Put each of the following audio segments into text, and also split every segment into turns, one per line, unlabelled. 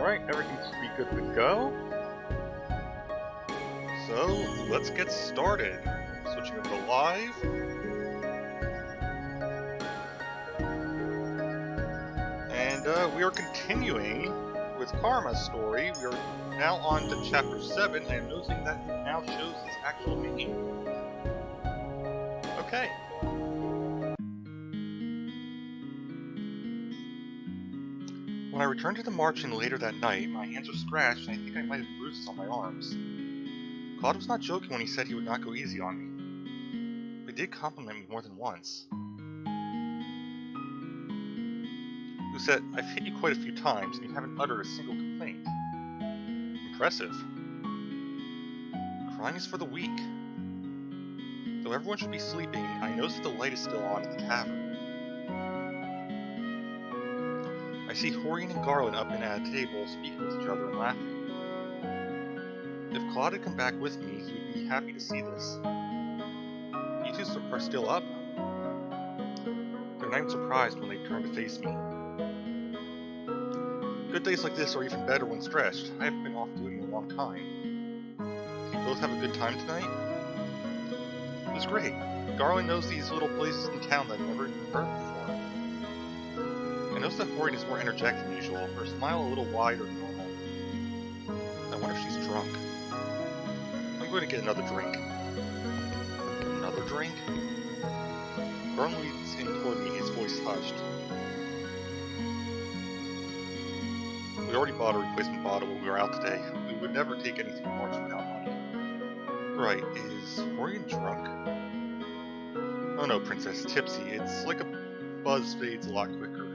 Alright, everything should be good to go. So, let's get started. Switching over to live. And we are continuing with Karma's story. We are now on to chapter 7. I am noticing that it now shows his actual name. Okay. When I returned to the march inn later that night, my hands were scratched and I think I might have bruises on my arms. Claude was not joking when he said he would not go easy on me. But he did compliment me more than once. He said, "I've hit you quite a few times and you haven't uttered a single complaint." Impressive. Crying is for the weak. Though everyone should be sleeping, I notice that the light is still on at the tavern. I see Horian and Garland up and at a table, speaking with each other and laughing. If Claude had come back with me, he would be happy to see this. You two are still up? They're not even surprised when they turn to face me. Good days like this are even better when stretched. I haven't been off duty in a long time. Did you both have a good time tonight? It was great. Garland knows these little places in town that I've never heard before. I noticed that Horian is more energetic than usual, her smile a little wider than normal. I wonder if she's drunk. I'm going to get another drink. Another drink? Garland leads in toward me, his voice hushed. We already bought a replacement bottle when we were out today. We would never take anything much without money. Right, is Horian drunk? Oh no, Princess, tipsy. It's like a buzz fades a lot quicker.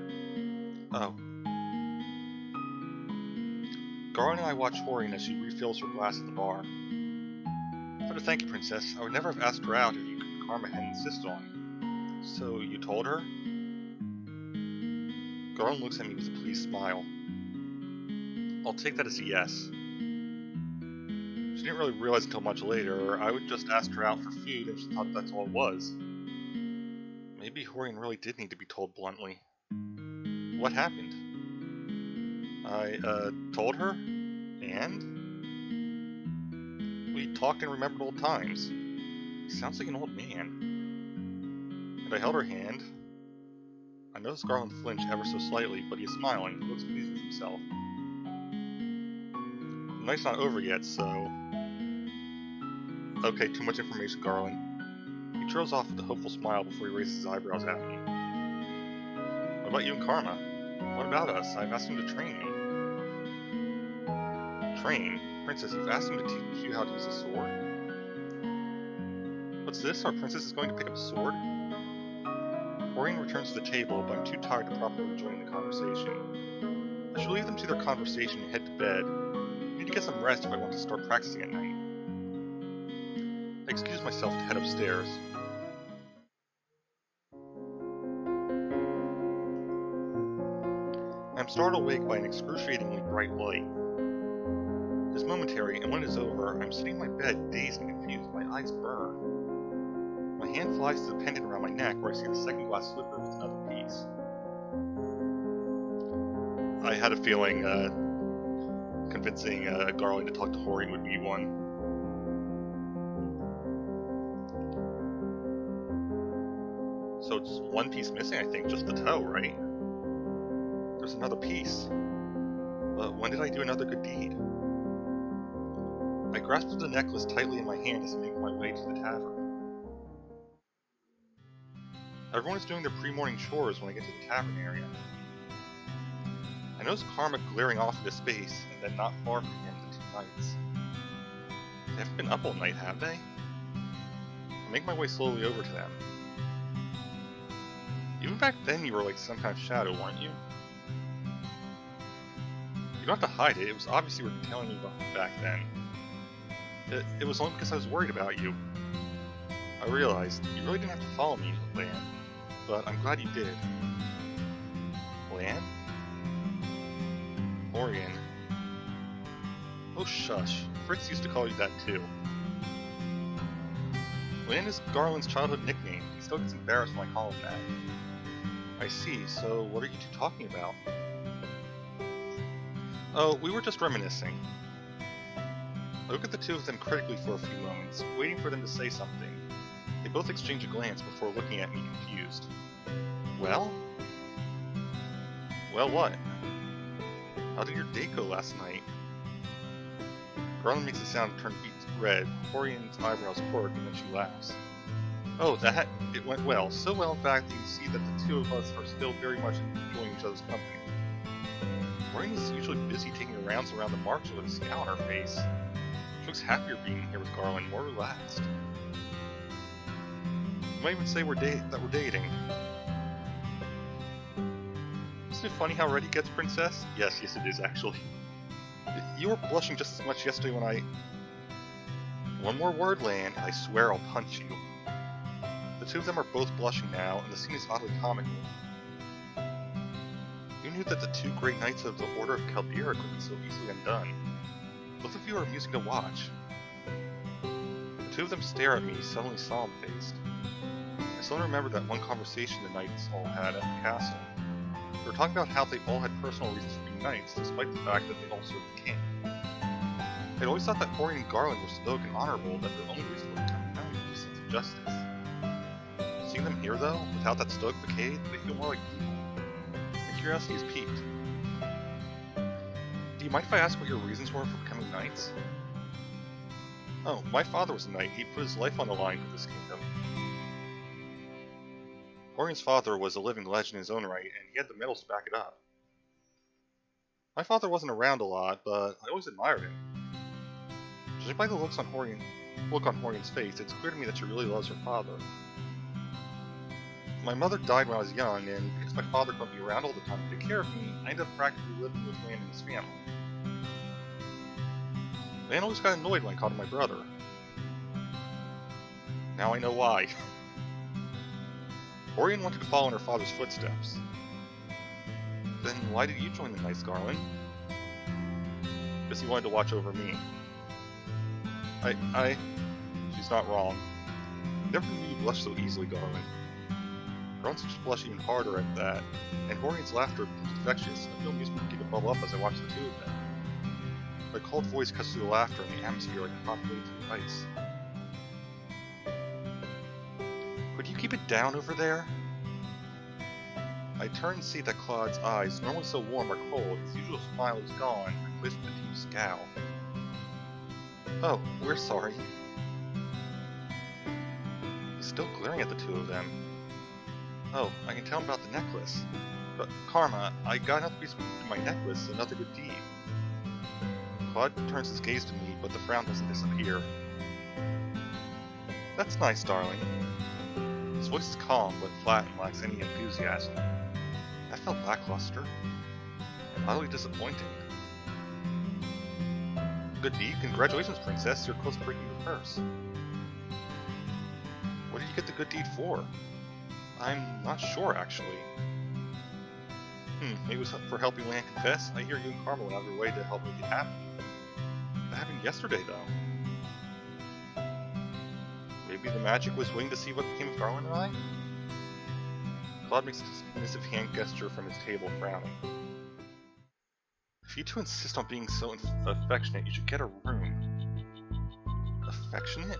Oh. Garland and I watch Horian as she refills her glass at the bar. But thank you, Princess. I would never have asked her out if Karma hadn't insisted on it. So, you told her? Garland looks at me with a pleased smile. I'll take that as a yes. She didn't really realize until much later. I would just ask her out for food and she thought that's all it was. Maybe Horian really did need to be told bluntly. What happened? I, told her? And? We talked and remembered old times. He sounds like an old man. And I held her hand. I noticed Garland flinch ever so slightly, but he is smiling. He looks pleased with himself. The night's not over yet, so... Okay, too much information, Garland. He trails off with a hopeful smile before he raises his eyebrows at me. What about you and Karma? What about us? I've asked him to train me. Train? Princess, you've asked him to teach you how to use a sword? What's this? Our princess is going to pick up a sword? Horian returns to the table, but I'm too tired to properly join the conversation. I should leave them to their conversation and head to bed. I need to get some rest if I want to start practicing at night. I excuse myself to head upstairs. I am startled awake by an excruciatingly bright light. It is momentary, and when it is over, I am sitting in my bed, dazed and confused. My eyes burn. My hand flies to the pendant around my neck, where I see the second glass slipper with another piece. I had a feeling, convincing Garland to talk to Horian would be one. So it's one piece missing, I think, just the toe, right? There's another piece. But when did I do another good deed? I grasped the necklace tightly in my hand as I make my way to the tavern. Everyone is doing their pre-morning chores when I get to the tavern area. I notice Karma glaring off into space, and then not far from him the two knights. They haven't been up all night, have they? I make my way slowly over to them. Even back then you were like some kind of shadow, weren't you? You don't have to hide it, it was obvious you were telling me back then. It was only because I was worried about you. I realized you really didn't have to follow me, Lan, but I'm glad you did. Lan? Horian. Oh shush, Fritz used to call you that too. Lan is Garland's childhood nickname. He still gets embarrassed when I call him that. I see, so what are you two talking about? Oh, we were just reminiscing. I look at the two of them critically for a few moments, waiting for them to say something. They both exchange a glance before looking at me confused. Well? Well, what? How did your date go last night? Garland makes a sound to turn beets red. Horian's eyebrows quirk, and then she laughs. Oh, that? It went well. So well, in fact, that you see that the two of us are still very much enjoying each other's company. Horian is usually busy taking rounds around the market with a scowl on her face. She looks happier being here with Garland, more relaxed. You might even say that we're dating. Isn't it funny how red he gets, Princess? Yes, it is, actually. You were blushing just as much yesterday when I... One more word, Lan, and I swear I'll punch you. The two of them are both blushing now, and the scene is oddly comical. Who knew that the two great knights of the Order of Caldera could be so easily undone? Both of you are amusing to watch. The two of them stare at me, suddenly solemn-faced. I suddenly remember that one conversation the knights all had at the castle. They were talking about how they all had personal reasons for being knights, despite the fact that they all served the king. I'd always thought that Horian and Garland were stoic and honorable, that their only reason for becoming knights was a sense of justice. Seeing them here, though, without that stoic facade, they feel more like people. My curiosity is piqued. Do you mind if I ask what your reasons were for becoming knights? Oh, my father was a knight. He put his life on the line for this kingdom. Horian's father was a living legend in his own right, and he had the medals to back it up. My father wasn't around a lot, but I always admired him. Judging by the look on Horian's face, it's clear to me that she really loves her father. My mother died when I was young, and because my father couldn't be around all the time to take care of me, I ended up practically living with Lan and his family. Lan always got annoyed when I called him my brother. Now I know why. Horian wanted to follow in her father's footsteps. Then why did you join the Knights, Garland? Because he wanted to watch over me. She's not wrong. Never knew you blush so easily, Garland. Garland seems to blush even harder at that, and Horian's laughter becomes infectious. I feel amusement begin to bubble up as I watch the two of them. My cold voice cuts through the laughter and the atmosphere like a hot blade through ice. Could you keep it down over there? I turn and see that Claude's eyes, normally so warm or cold, his usual smile is gone, replaced with a deep scowl. Oh, we're sorry. He's still glaring at the two of them. Oh, I can tell him about the necklace. But, Karma, I got another piece of my necklace, another good deed. Claude turns his gaze to me, but the frown doesn't disappear. That's nice, darling. His voice is calm, but flat and lacks any enthusiasm. That felt lackluster, and utterly disappointing. Good deed? Congratulations, Princess. You're close to breaking your curse. What did you get the good deed for? I'm not sure, actually. Maybe it was for helping Lan confess? I hear you and Karma went out of your way to help make it happen. That happened yesterday, though. Maybe the magic was waiting to see what became of Garland and I? Claude makes a submissive hand gesture from his table, frowning. If you two insist on being so affectionate, you should get a room. Affectionate?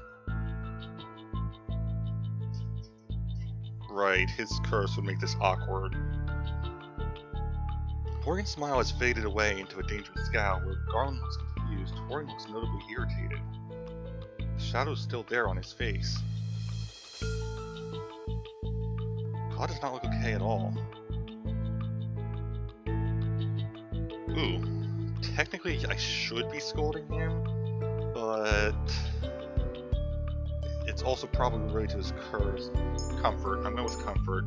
Right, his curse would make this awkward. Horian's smile has faded away into a dangerous scowl, where Garland looks confused. Horian looks notably irritated. The shadow's still there on his face. Claude does not look okay at all. Ooh, technically I should be scolding him, but it's also probably related to his curse. Comfort. I'm going with comfort.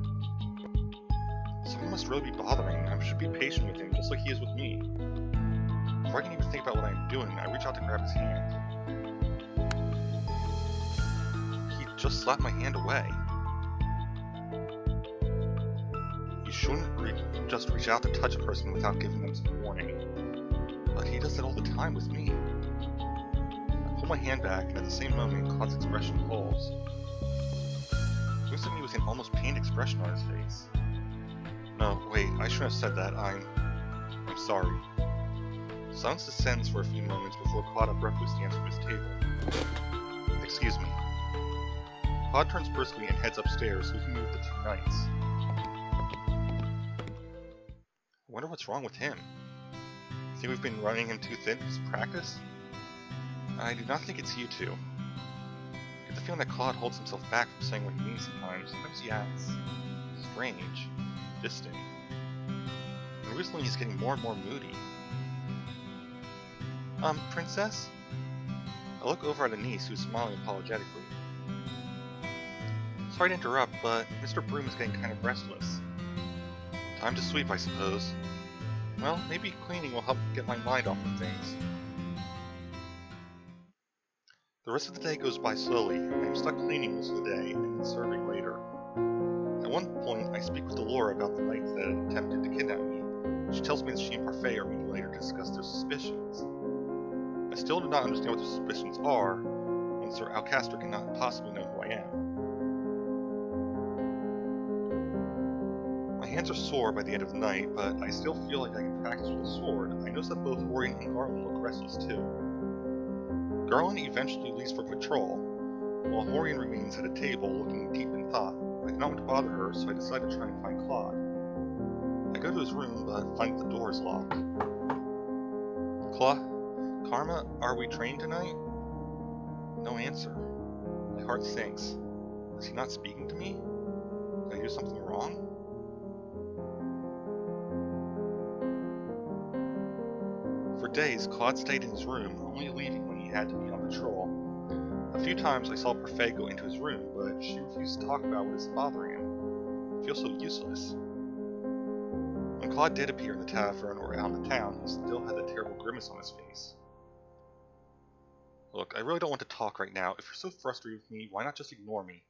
Someone must really be bothering him. I should be patient with him, just like he is with me. Before I can even think about what I'm doing, I reach out to grab his hand. He just slapped my hand away. You shouldn't just reach out to touch a person without giving them some warning. But he does it all the time with me. I pull my hand back, and at the same moment, Claude's expression falls. He looks at me with an almost pained expression on his face. No, wait, I shouldn't have said that. I'm sorry. Silence descends for a few moments before Claude abruptly stands from his table. Excuse me. Claude turns briskly and heads upstairs, leaving me with the two knights. I wonder what's wrong with him. You think we've been running him too thin for his practice? I do not think it's you two. I get the feeling that Claude holds himself back from saying what he means sometimes. Sometimes he acts strange, distant. And recently he's getting more and more moody. Princess? I look over at Anise, who's smiling apologetically. Sorry to interrupt, but Mr. Broom is getting kind of restless. Time to sweep, I suppose. Well, maybe cleaning will help get my mind off of things. The rest of the day goes by slowly, and I'm stuck cleaning most of the day and then serving later. At one point, I speak with Delora about the knights that had attempted to kidnap me. She tells me that she and Parfait are meeting later to discuss their suspicions. I still do not understand what their suspicions are, and Sir Alcaster cannot possibly know who I am. My hands are sore by the end of the night, but I still feel like I can practice with a sword. I notice that both Horian and Garland look restless too. Garland eventually leaves for patrol, while Horian remains at a table looking deep in thought. I did not want to bother her, so I decided to try and find Claude. I go to his room, but find the door is locked. Karma, are we trained tonight? No answer. My heart sinks. Is he not speaking to me? Did I do something wrong? For days, Claude stayed in his room, only leaving when he had to be on patrol. A few times I saw Parfait go into his room, but she refused to talk about what is bothering him. It feels so useless. When Claude did appear in the tavern or out in the town, he still had that terrible grimace on his face. Look, I really don't want to talk right now. If you're so frustrated with me, why not just ignore me?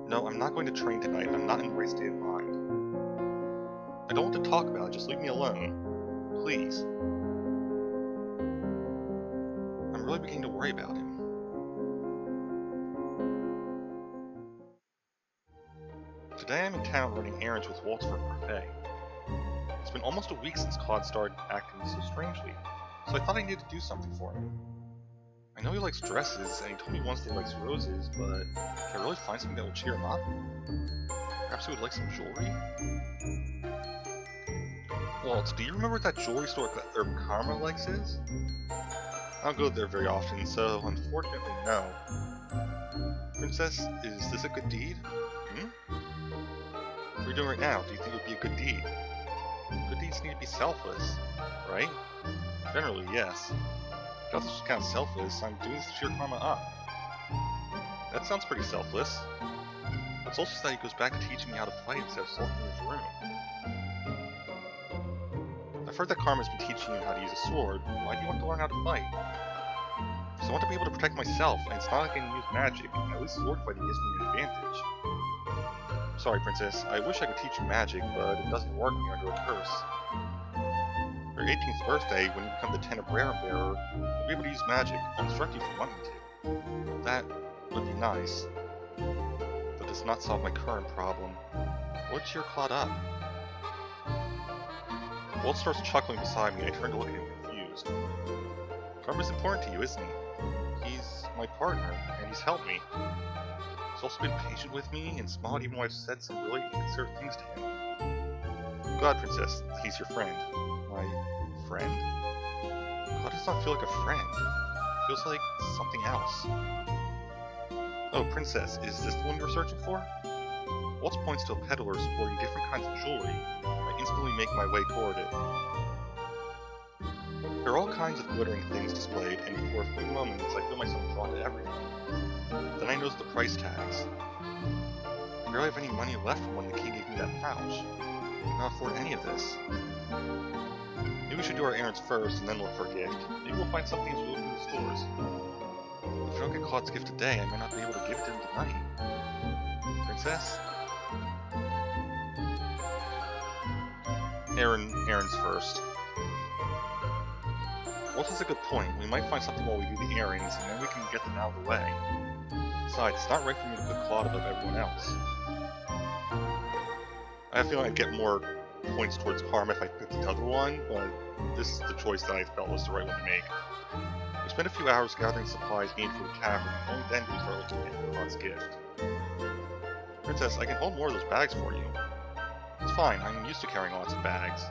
No, I'm not going to train tonight. I'm not in the right state of mind. I don't want to talk about it. Just leave me alone. Please. I'm really beginning to worry about him. Today I'm in town running errands with Waltz for Parfait. It's been almost a week since Claude started acting so strangely, so I thought I needed to do something for him. I know he likes dresses, and he told me once that he likes roses, but can I really find something that will cheer him up? Perhaps he would like some jewelry? Waltz, do you remember what that jewelry store that Karma likes is? I don't go there very often, so unfortunately no. Princess, is this a good deed? What are you doing right now? Do you think it would be a good deed? Good deeds need to be selfless, right? Generally, yes. I thought this was kind of selfless. I'm doing this to cheer Karma up. That sounds pretty selfless. It's also that he goes back to teaching me how to fight instead of sulking in his room. I've heard that Karma's been teaching you how to use a sword. Why do you want to learn how to fight? Because I want to be able to protect myself, and it's not like I can use magic. At least sword fighting gives me an advantage. Sorry, Princess. I wish I could teach you magic, but it doesn't work when you're under a curse. For your 18th birthday, when you become the Tenebrae bearer, you'll be able to use magic. I'll instruct you if you want me to. That would be nice. But does not solve my current problem. What's your Claude up? Walt starts chuckling beside me, and I turn to look at him confused. Karma's important to you, isn't he? He's my partner, and he's helped me. He's also been patient with me and smiled even when I've said some really inconsiderate things to him. I'm glad, Princess, that he's your friend. My friend? God does not feel like a friend. It feels like something else. Oh, Princess, is this the one you're searching for? Waltz points to a peddler sporting different kinds of jewelry. I instantly make my way toward it. There are all kinds of glittering things displayed, and for a few moments I feel myself drawn to everything. Then I notice the price tags. I barely have any money left from when the king gave me that pouch. I cannot afford any of this. Maybe we should do our errands first and then look for a gift. Maybe we'll find something as we look in the stores. If I don't get Claude's gift today, I may not be able to give it to him tonight. Princess? Errands first. Waltz has a good point. We might find something while we do the errands, and then we can get them out of the way. Besides, it's not right for me to put Claude above everyone else. I have a feeling I'd get more points towards Karma if I picked the other one, but This is the choice that I felt was the right one to make. We spent a few hours gathering supplies needed for the tavern, and only then did we start looking into Claude's gift. Princess, I can hold more of those bags for you. It's fine, I'm used to carrying lots of bags.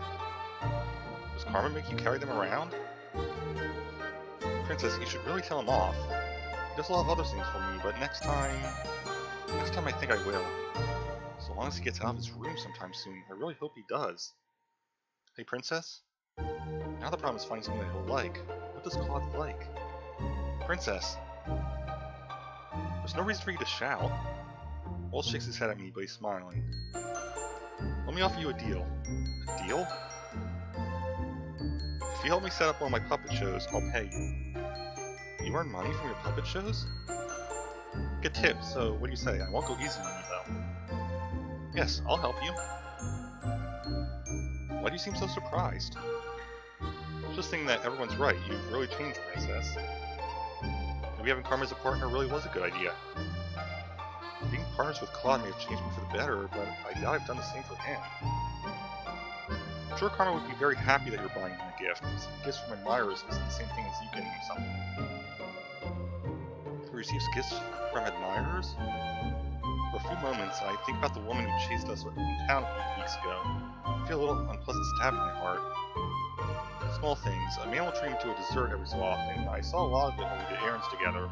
Does Karma make you carry them around? Princess, you should really tell him off. He does a lot of other things for me, but next time I think I will. So long as he gets out of his room sometime soon, I really hope he does. Hey, Princess? Now the problem is finding something that he'll like. What does Claude like? Princess! There's no reason for you to shout. Walt shakes his head at me, but he's smiling. Let me offer you a deal. A deal? If you help me set up one of my puppet shows, I'll pay you. You earn money from your puppet shows? Get tips, so what do you say? I won't go easy on you, though. Yes, I'll help you. Why do you seem so surprised? I was just thinking that everyone's right. You've really changed, Princess. Maybe having Karma as a partner really was a good idea. Being partners with Claude may have changed me for the better, but I doubt I've done the same for him. I'm sure Karma would be very happy that you're buying him a gift. Gifts from admirers isn't the same thing as you getting him something. He receives gifts from admirers? For a few moments, I think about the woman who chased us in town a few weeks ago. I feel a little unpleasant stab in my heart. Small things. A man will treat me to a dessert every so often. I saw a lot of it when we did errands together.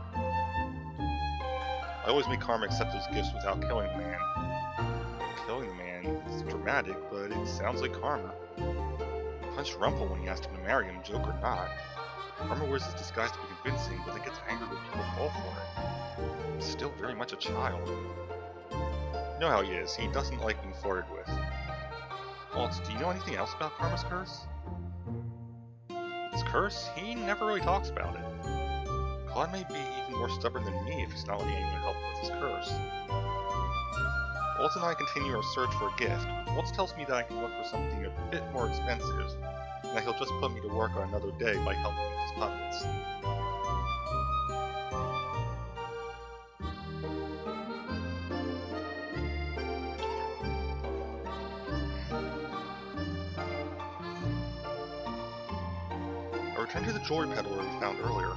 I always make Karma accept those gifts without killing the man. Killing the man is dramatic, but it sounds like Karma. I punched Rumple when he asked him to marry him, joke or not. Karma wears his disguise to be convincing, but then gets angry when people fall for it. He's still very much a child. You know how he is. He doesn't like being flirted with. Walt, do you know anything else about Karma's curse? His curse? He never really talks about it. Claude may be even more stubborn than me if he's not letting anyone help with his curse. Walt and I continue our search for a gift. Walt tells me that I can look for something a bit more expensive, and that he'll just put me to work on another day by helping with his puppets. I return to the jewelry peddler we found earlier.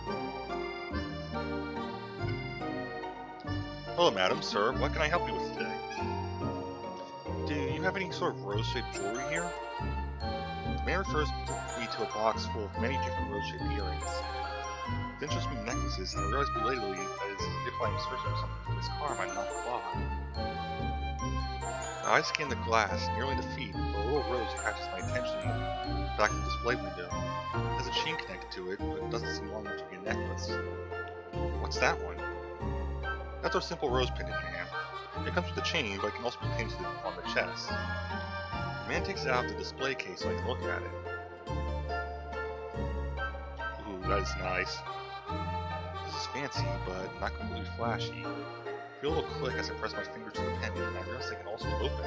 Hello, madam, sir. What can I help you with today? Do you have any sort of rose-shaped jewelry here? The man refers me to a box full of many different rose-shaped earrings. Then shows me necklaces, and I realize belatedly that it's as if I'm searching for something for Miss Karma, not Claude. My eyes scan the glass, nearly to feet, but a little rose catches my attention in the back of the display window. It has a chain connected to it, but it doesn't seem long enough to be a necklace. What's that one? That's our simple rose pendant, ma'am. It comes with a chain, but it can also be pinned on the chest. The man takes it out of the display case so I can look at it. Ooh, that is nice. This is fancy, but not completely flashy. I feel a little click as I press my finger to the pendant, and I realize they can also open.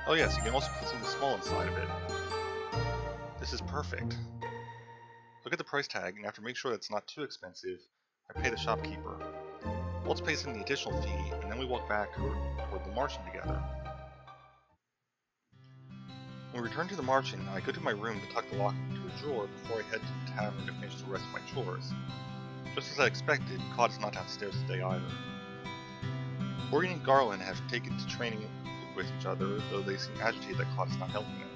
Oh yes, you can also put something small inside of it. This is perfect. Look at the price tag, and after making sure that it's not too expensive, I pay the shopkeeper. Walt pays him the additional fee, and then we walk back toward the Martian together. When we return to the Martian, I go to my room to tuck the lock into a drawer before I head to the tavern to finish the rest of my chores. Just as I expected, Claude is not downstairs today either. Orion and Garland have taken to training with each other, though they seem agitated that Claude is not helping them.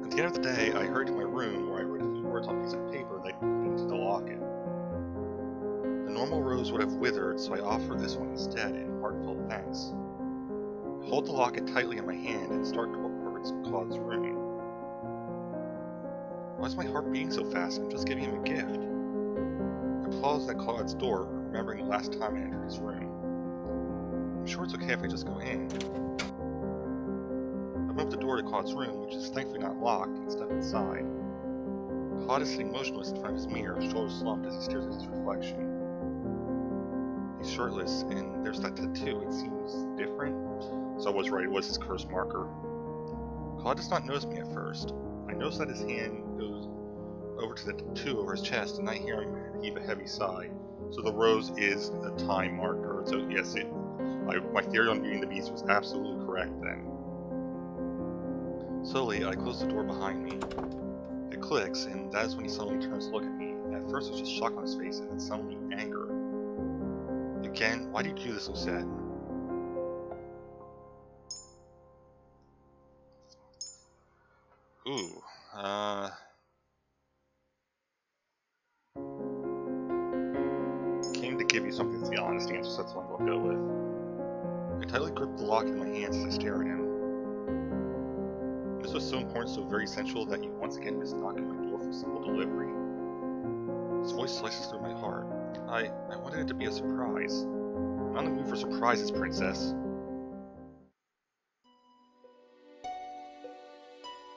At the end of the day, I hurried to my room where I wrote a few words on a piece of paper that I put into the locket. The normal rose would have withered, so I offer this one instead in heartfelt thanks. I hold the locket tightly in my hand and start towards Claude's room. Why is my heart beating so fast? I'm just giving him a gift. I pause at Claude's door, remembering the last time I entered his room. I'm sure it's okay if I just go in. I open up the door to Claude's room, which is thankfully not locked, and step inside. Claude is sitting motionless in front of his mirror, shoulders slumped as he stares at his reflection. He's shirtless, and there's that tattoo. It seems different. So I was right, it was his curse marker. Claude does not notice me at first. I notice that his hand goes over to the tattoo over his chest, and I hear him heave a heavy sigh. So the rose is a time marker. So yes, my theory on Beauty and the Beast was absolutely correct then. Slowly, I close the door behind me. It clicks, and that is when he suddenly turns to look at me. At first, it's just shock on his face, and then suddenly anger. Again, why did you do this, Lucette? Ooh, came to give you something that's the honest answer, so that's what I'll go with. I tightly grip the lock in my hands as I stare at him. This was so important, so very essential, that you once again missed knocking my door for simple delivery. His voice slices through my heart. I wanted it to be a surprise. I'm on the mood for surprises, Princess.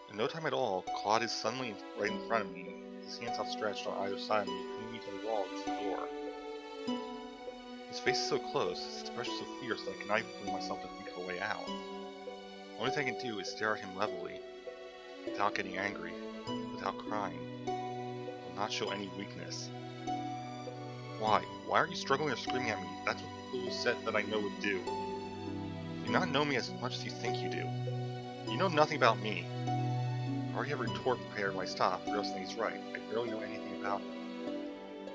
In no time at all, Claude is suddenly right in front of me, his hands outstretched on either side of me, pinning me to the wall against the door. His face is so close, his expression so fierce that I cannot even bring myself to think of a way out. The only thing I can do is stare at him levelly, without getting angry, without crying. I will not show any weakness. Why? Why aren't you struggling or screaming at me? That's what the Lucette that I know would do. You do not know me as much as you think you do. You know nothing about me. I already have a retort prepared when I stop, or else he's right. I barely know anything about him.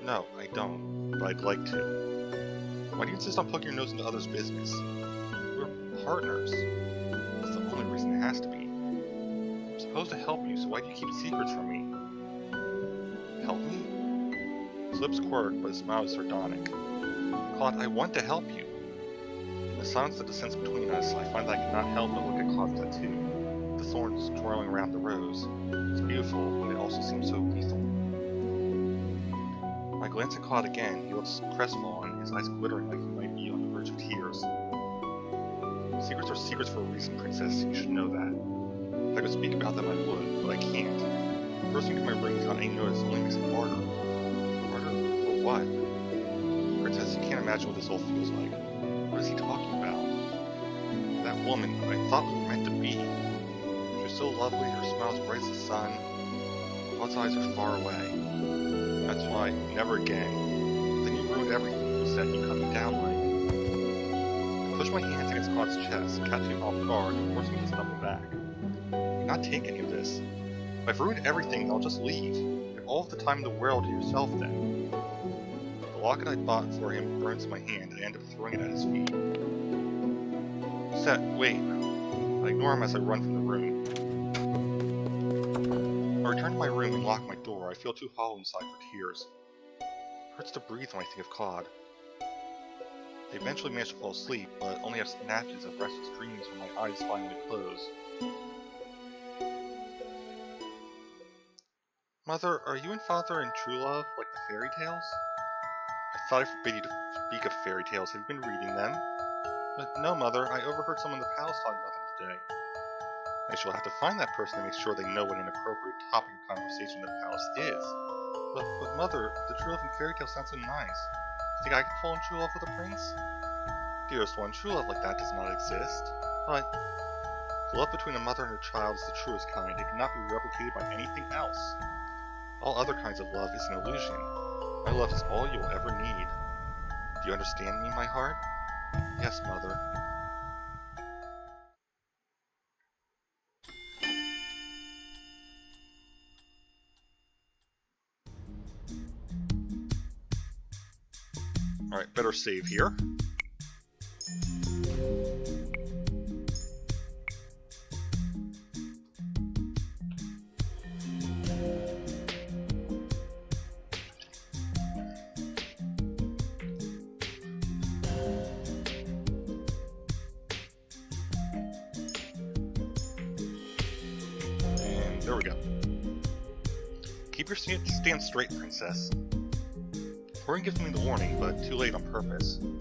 No, I don't, but I'd like to. Why do you insist on poking your nose into others' business? We're partners. That's the only reason it has to be. I'm supposed to help you, so why do you keep secrets from me? Help me? His lips quirk, but his smile is sardonic. Claude, I want to help you. In the silence that descends between us, I find that I cannot help but look at Claude's tattoo, the thorns twirling around the rose. It's beautiful, but it also seems so lethal. When I glance at Claude again, he looks crestfallen, his eyes glittering like he might be on the verge of tears. Secrets are secrets for a reason, Princess. You should know that. If I could speak about them, I would, but I can't. Bursting into my room without any notice only makes it harder. Harder? For what? Princess, you can't imagine what this all feels like. What is he talking about? That woman I thought we were meant to be. She was so lovely, her smile as bright as the sun. Claude's eyes are far away. That's why, never again. Then you ruined everything. You said you cut me down like. I push my hands against Claude's chest, catching him off guard and forcing him to stumble back. Do not take any of this. If I've ruined everything, then I'll just leave. You have all of the time in the world to yourself then. The locket I bought for him burns in my hand, and I end up throwing it at his feet. Set, wait. I ignore him as I run from the room. I return to my room and lock my door. I feel too hollow inside for tears. It hurts to breathe when I think of Claude. I eventually manage to fall asleep, but only have snatches of restless dreams when my eyes finally close. Mother, are you and Father in true love, like the fairy tales? I thought I forbid you to speak of fairy tales. Have you been reading them? But no, Mother, I overheard someone in the palace talking about them today. I shall have to find that person to make sure they know what an appropriate topic of conversation in the palace is. But Mother, the true love in fairy tales sounds so nice. Think I can fall in true love with a prince? Dearest one, true love like that does not exist. But the love between a mother and her child is the truest kind. It cannot be replicated by anything else. All other kinds of love is an illusion. My love is all you will ever need. Do you understand me, my heart? Yes, Mother. Alright, better save here. And there we go. Keep your stand straight, Princess. Tori gives me the warning, but too late on purpose. You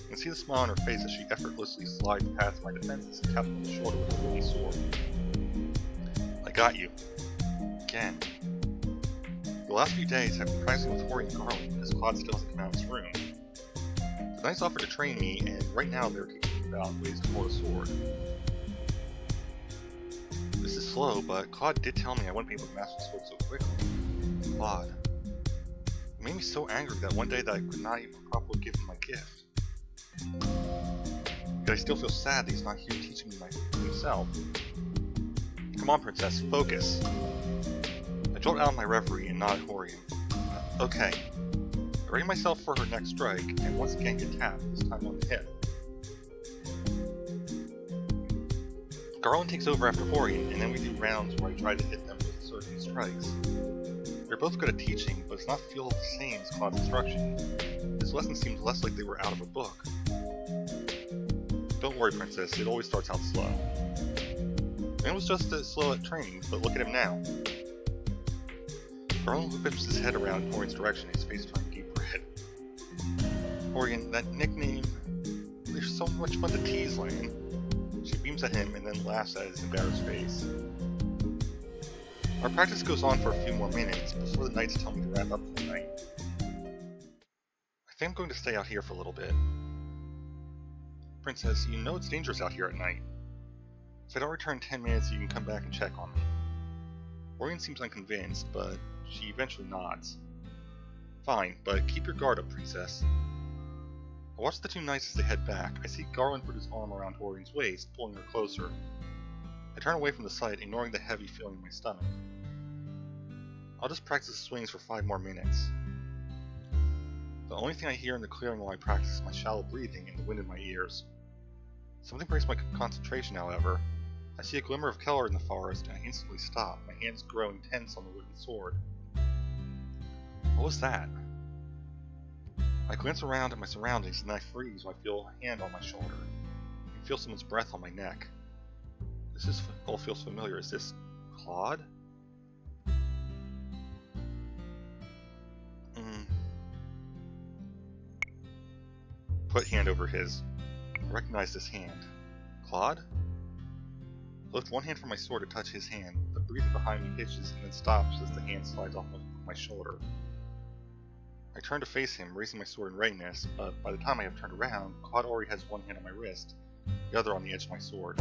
can see the smile on her face as she effortlessly slides past my defenses and taps me on the shoulder with a wooden sword. I got you. Again. The last few days I've been practicing with Tori and Garland because Claude still hasn't come out of his room. The knights offered to train me, and right now they're teaching me about ways to hold a sword. This is slow, but Claude did tell me I wouldn't be able to master the sword so quickly. Claude. It made me so angry that one day that I could not even properly give him my gift. Yet I still feel sad that he's not here teaching me himself. Come on, Princess, focus. I jolt out of my reverie and nod at Horian. Okay. I ready myself for her next strike, and once again get tapped, this time on the hip. Garland takes over after Horian, and then we do rounds where I try to hit them with certain strikes. They're both good at teaching, but it's not feel the same as Claude's instruction. His lesson seems less like they were out of a book. Don't worry, Princess, it always starts out slow. Man was just as slow at training, but look at him now. Garland whips his head around in Horian's direction, his face turning deep red. Horian, that nickname... They're so much fun to tease, Lan. She beams at him and then laughs at his embarrassed face. Our practice goes on for a few more minutes before the knights tell me to wrap up for the night. I think I'm going to stay out here for a little bit. Princess, you know it's dangerous out here at night. If I don't return in 10 minutes, you can come back and check on me. Horian seems unconvinced, but she eventually nods. Fine, but keep your guard up, Princess. I watch the two knights as they head back. I see Garland put his arm around Horian's waist, pulling her closer. I turn away from the sight, ignoring the heavy feeling in my stomach. I'll just practice the swings for 5 more minutes. The only thing I hear in the clearing while I practice is my shallow breathing and the wind in my ears. Something breaks my concentration, however. I see a glimmer of color in the forest, and I instantly stop, my hands growing tense on the wooden sword. What was that? I glance around at my surroundings, and then I freeze when I feel a hand on my shoulder. I can feel someone's breath on my neck. This all feels familiar. Is this Claude? Put hand over his. I recognize this hand. Claude? I lift one hand from my sword to touch his hand. The breathing behind me hitches and then stops as the hand slides off of my shoulder. I turn to face him, raising my sword in readiness, but by the time I have turned around, Claude already has one hand on my wrist, the other on the edge of my sword.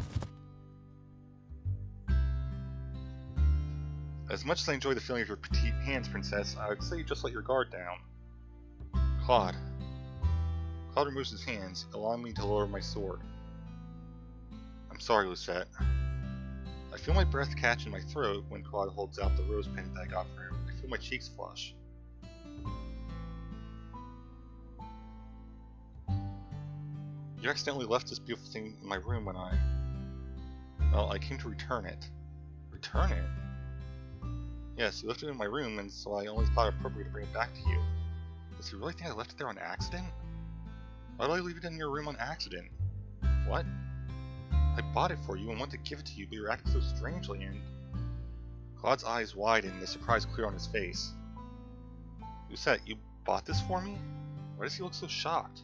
As much as I enjoy the feeling of your petite hands, Princess, I would say you just let your guard down. Claude. Claude removes his hands, allowing me to lower my sword. I'm sorry, Lucette. I feel my breath catch in my throat when Claude holds out the rose pendant that I got for him. I feel my cheeks flush. You accidentally left this beautiful thing in my room when Well, I came to return it. Return it? Yes, you left it in my room, and so I only thought it appropriate to bring it back to you. Does he really think I left it there on accident? Why did I leave it in your room on accident? What? I bought it for you and wanted to give it to you, but you're acting so strangely, and... Claude's eyes widen, the surprise clear on his face. Lucette, you bought this for me? Why does he look so shocked?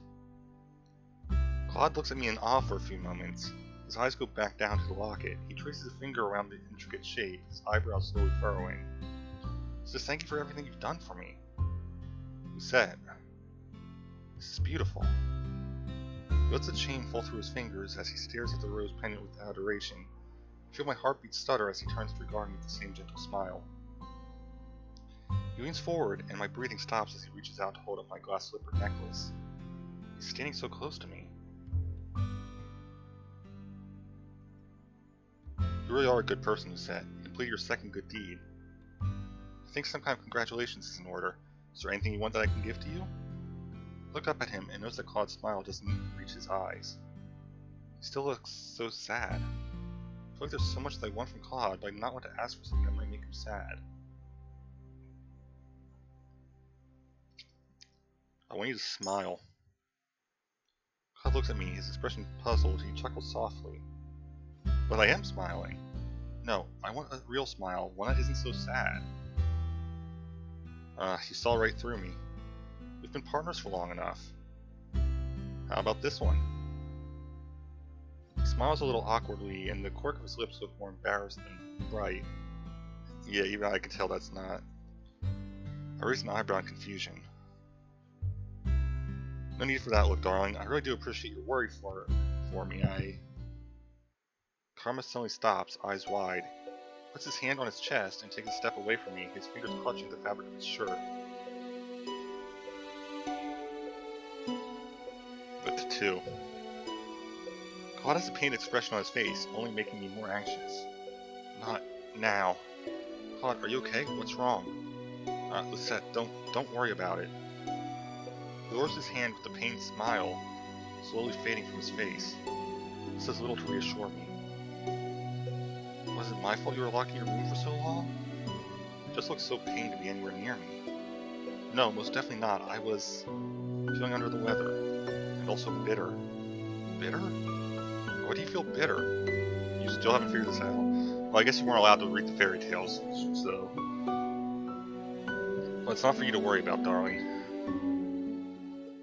Claude looks at me in awe for a few moments. His eyes go back down to the locket. He traces a finger around the intricate shape, his eyebrows slowly furrowing. He says, thank you for everything you've done for me. Lucette, this is beautiful. He lets the chain fall through his fingers as he stares at the rose pendant with adoration. I feel my heartbeat stutter as he turns to regard me with the same gentle smile. He leans forward, and my breathing stops as he reaches out to hold up my glass slipper necklace. He's standing so close to me. You really are a good person, Lucette. You completed your second good deed. I think some kind of congratulations is in order. Is there anything you want that I can give to you? I look up at him and notice that Claude's smile doesn't reach his eyes. He still looks so sad. I feel like there's so much that I want from Claude, but I do not want to ask for something that might make him sad. I want you to smile. Claude looks at me, his expression puzzled. He chuckles softly. But I am smiling. No, I want a real smile, one that isn't so sad. He saw right through me. We've been partners for long enough. How about this one? He smiles a little awkwardly, and the cork of his lips look more embarrassed than bright. Yeah, even I can tell that's not. I raise an eyebrow in confusion. No need for that look, darling. I really do appreciate your worry for me. Karma suddenly stops, eyes wide. Puts his hand on his chest and takes a step away from me, his fingers clutching the fabric of his shirt. The tattoo. Claude has a pained expression on his face, only making me more anxious. Not now. Claude, are you okay? What's wrong? Lucette, don't worry about it. He lowers his hand with a pained smile, slowly fading from his face. He says little to reassure me. Was it my fault you were locked in your room for so long? You just looked so pained to be anywhere near me. No, most definitely not. I was feeling under the weather, and also bitter. Bitter? Why do you feel bitter? You still haven't figured this out? Well, I guess you weren't allowed to read the fairy tales, so... Well, it's not for you to worry about, darling.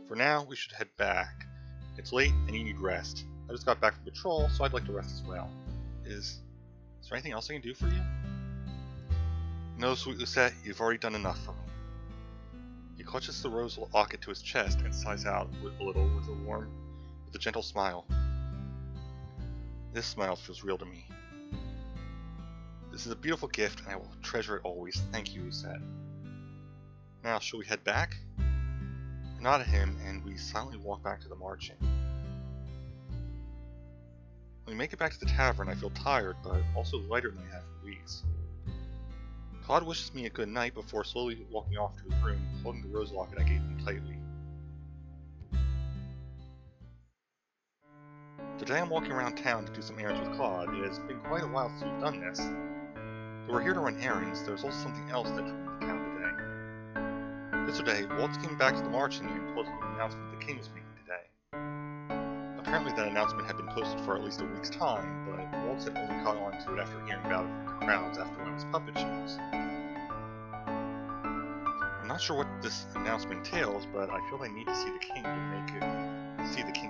For now, we should head back. It's late, and you need rest. I just got back from patrol, so I'd like to rest as well. Is there anything else I can do for you? No, sweet Lucette, you've already done enough for me. He clutches the rose locket to his chest and sighs out with a gentle smile. This smile feels real to me. This is a beautiful gift, and I will treasure it always. Thank you, Lucette. Now, shall we head back? I nod at him, and we silently walk back to the march inn. When we make it back to the tavern, I feel tired, but also lighter than I have for weeks. Claude wishes me a good night before slowly walking off to his room, holding the rose locket I gave him tightly. Today I'm walking around town to do some errands with Claude. It has been quite a while since we've done this. Though we're here to run errands, there's also something else that drew me to town today. Yesterday, Waltz came back to the marching and posted an announcement the king was making today. Apparently that announcement had been posted for at least a week's time, but Waltz had only caught on to it after hearing about it from the crowds after one of his puppet shows. I'm not sure what this announcement entails, but I feel I need to see the king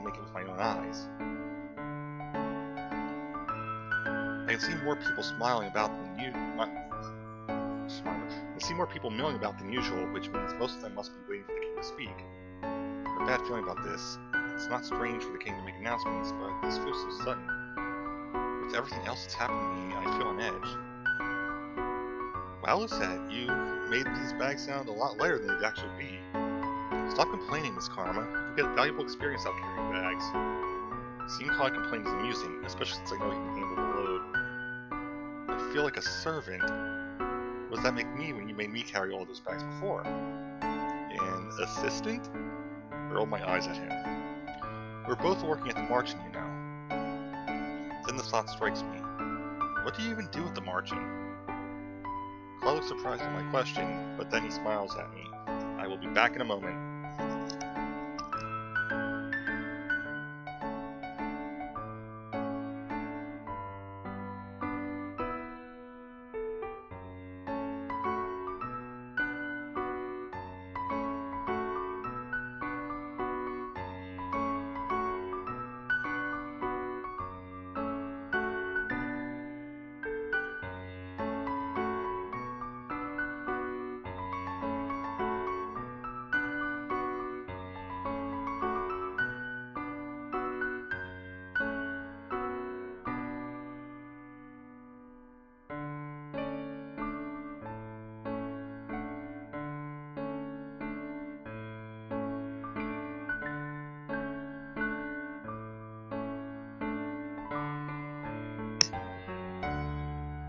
make it with my own eyes. I can see more people smiling about than milling about than usual, which means most of them must be waiting for the king to speak. I have a bad feeling about this. It's not strange for the king to make announcements, but this feels so sudden. With everything else that's happened to me, I feel on edge. Wow, Lucette, you made these bags sound a lot lighter than they'd actually be. Stop complaining, Miss Karma. You get a valuable experience out carrying bags. Seeing Claude complain is amusing, especially since I know he can handle the load. I feel like a servant. What does that make me when you made me carry all those bags before? An assistant? I rolled my eyes at him. We're both working at the marching, you know. Then the thought strikes me. What do you even do at the marching? Claude looks surprised at my question, but then he smiles at me. I will be back in a moment.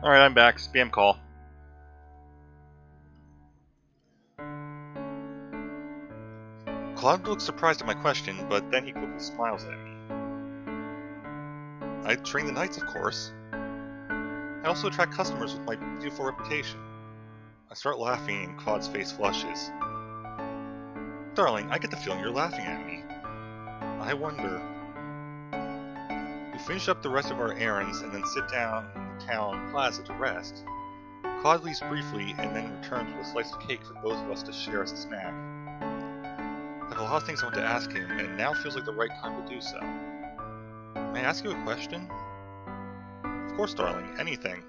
Alright, I'm back. Spam call. Claude looks surprised at my question, but then he quickly smiles at me. I train the knights, of course. I also attract customers with my beautiful reputation. I start laughing and Claude's face flushes. Darling, I get the feeling you're laughing at me. I wonder... We finish up the rest of our errands and then sit down in the town plaza to rest. Claude leaves briefly and then returns with a slice of cake for both of us to share as a snack. I have a lot of things I want to ask him, and it now feels like the right time to do so. May I ask you a question? Of course, darling, anything.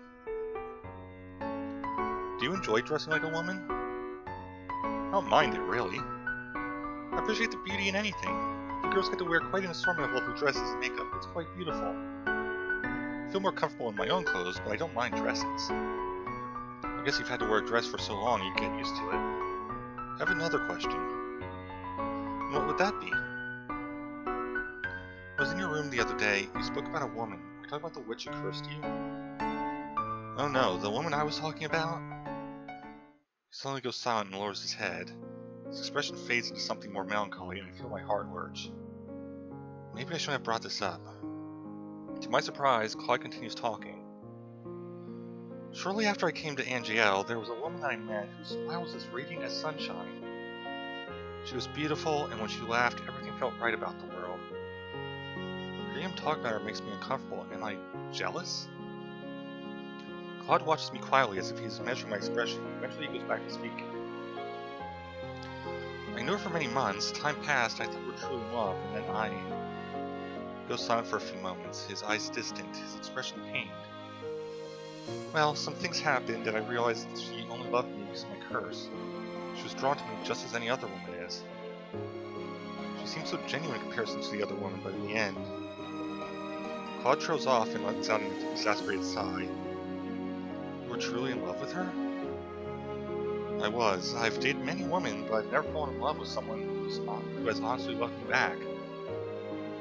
Do you enjoy dressing like a woman? I don't mind it, really. I appreciate the beauty in anything. The girls get to wear quite an assortment of lovely dresses and makeup. It's quite beautiful. I feel more comfortable in my own clothes, but I don't mind dresses. I guess you've had to wear a dress for so long you get used to it. I have another question. And what would that be? I was in your room the other day. You spoke about a woman. Were you talking about the witch who cursed you? Oh no, the woman I was talking about? He suddenly goes silent and lowers his head. His expression fades into something more melancholy, and I feel my heart lurch. Maybe I shouldn't have brought this up. To my surprise, Claude continues talking. Shortly after I came to Angel, there was a woman that I met whose smile was as radiant as sunshine. She was beautiful, and when she laughed, everything felt right about the world. Hearing him talk about her makes me uncomfortable. Am I jealous? Claude watches me quietly as if he's measuring my expression. Eventually he goes back to speaking. I knew her for many months. Time passed, I thought we were truly in love, and then I... goes silent for a few moments, his eyes distant, his expression pained. Well, some things happened, and I realized that she only loved me because of my curse. She was drawn to me just as any other woman is. She seemed so genuine in comparison to the other woman, but in the end... Claude trails off and lets out an exasperated sigh. You were truly in love with her? I was. I've dated many women, but I've never fallen in love with someone who has honestly loved me back.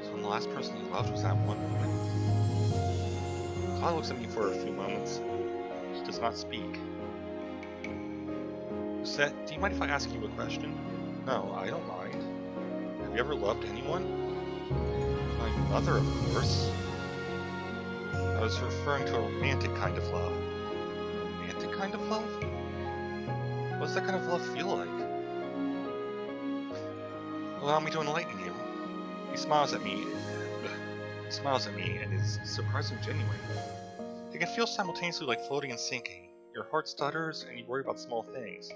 So the last person you loved was that one woman? Claude looks at me for a few moments. She does not speak. Lucette, do you mind if I ask you a question? No, I don't mind. Have you ever loved anyone? My mother, of course. I was referring to a romantic kind of love. Romantic kind of love? What does that kind of love feel like? Allow me to enlighten you. He smiles at me and is surprisingly genuine. It can feel simultaneously like floating and sinking. Your heart stutters and you worry about small things.